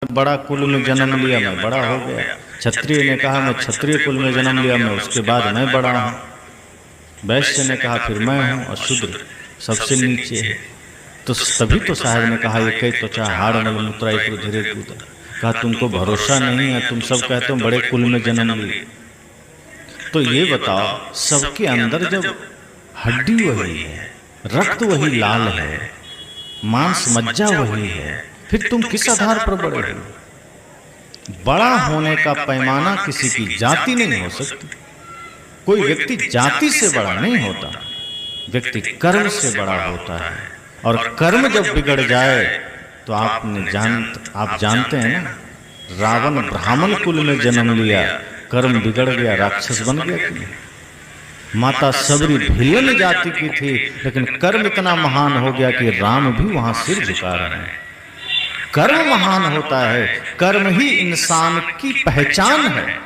बड़ा कुल में जन्म लिया, मैं बड़ा हो गया। क्षत्रिय ने कहा मैं क्षत्रिय कुल में जन्म लिया, मैं उसके बाद मैं बड़ा हूँ। वैश्य ने कहा फिर मैं हूँ, और शूद्र सबसे नीचे है। तो तभी तो साहब ने कहा ये कई त्वचा हाड़ मल मूत्रा धीरे कूदा। कहा तुमको भरोसा नहीं है, तुम सब कहते हो बड़े कुल में जन्म लिए। तो ये बताओ सबके अंदर जब हड्डी वही है, रक्त वही लाल है, मांस मज्जा वही है, फिर तुम किस आधार पर बड़े हो? बड़ा होने का पैमाना किसी की जाति नहीं हो सकती। कोई व्यक्ति जाति से बड़ा नहीं होता, व्यक्ति कर्म से बड़ा होता है। और कर्म जब बिगड़ जाए तो आप जानते हैं ना, रावण ब्राह्मण कुल में जन्म लिया, कर्म बिगड़ गया, राक्षस बन गया कि माता सबरी भिल्लन जाति की थी, लेकिन कर्म इतना महान हो गया कि राम भी वहां सिर झुका रहे हैं। कर्म महान होता है, कर्म ही इंसान की पहचान है।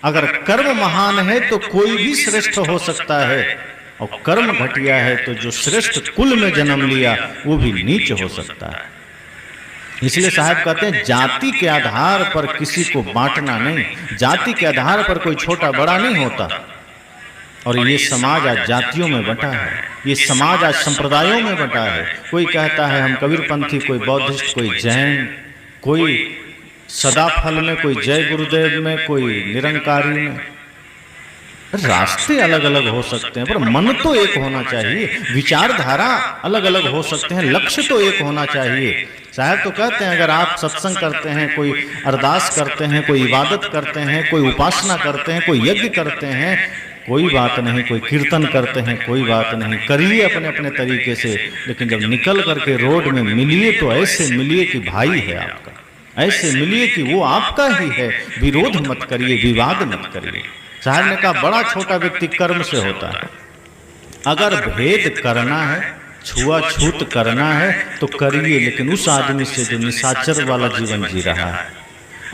अगर कर्म महान है तो कोई भी श्रेष्ठ हो सकता है, और कर्म घटिया है तो जो श्रेष्ठ कुल में जन्म लिया वो भी नीच हो सकता है। इसलिए साहब कहते हैं जाति के आधार पर किसी को बांटना नहीं, जाति के आधार पर कोई छोटा बड़ा नहीं होता। और ये समाज आज जातियों में बंटा है, ये समाज आज संप्रदायों में बंटा है। कोई कहता है हम कबीरपंथी, कोई बौद्धिस्ट, कोई जैन, कोई सदाफल में, कोई जय गुरुदेव में, कोई निरंकारी में। रास्ते अलग अलग हो सकते हैं पर मन तो एक होना चाहिए, विचारधारा अलग अलग हो सकते हैं, लक्ष्य तो एक होना चाहिए। साहब तो कहते हैं अगर आप सत्संग करते हैं, कोई अरदास करते हैं, कोई इबादत करते हैं, कोई उपासना करते हैं, कोई यज्ञ करते हैं, कोई बात नहीं, कोई कीर्तन करते हैं, कोई बात नहीं, करिए अपने अपने तरीके से। लेकिन जब निकल करके रोड में मिलिए तो ऐसे मिलिए कि भाई है आपका, ऐसे मिलिए कि वो आपका ही है। विरोध मत करिए, विवाद मत करिए। साहब ने कहा बड़ा छोटा व्यक्ति कर्म से होता है। अगर भेद करना है, छुआछूत करना है तो करिए, लेकिन उस आदमी से जो निशाचर वाला जीवन जी रहा है।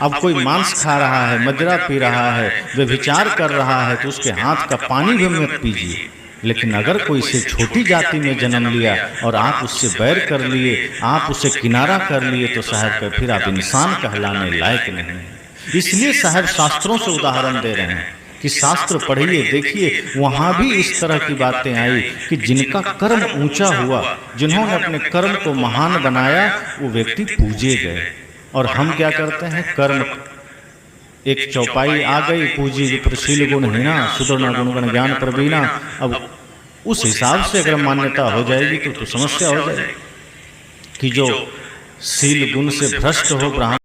अब कोई मांस खा रहा है, मदिरा पी रहा है, व्यभिचार कर रहा है, तो उसके हाथ का पानी भी मत पीजिए। लेकिन अगर कोई से छोटी जाति में जन्म लिया और आप उससे बैर कर लिए, आप उससे किनारा कर लिए, तो साहब का फिर आप इंसान कहलाने लायक नहीं। इसलिए साहब शास्त्रों से उदाहरण दे रहे हैं कि शास्त्र पढ़िए, देखिए, वहां भी इस तरह की बातें आई कि जिनका कर्म ऊंचा हुआ, जिन्होंने अपने कर्म को महान बनाया, वो व्यक्ति पूजे गए। और हम क्या करते हैं, कर्म एक चौपाई आ गई, पूजी विप्रशील गुणहीना सुदृढ़ गुणगण ज्ञान प्रवीणा। अब उस हिसाब से अगर मान्यता हो जाएगी तो समस्या हो जाएगी कि जो शील गुण से भ्रष्ट हो ब्राह्मण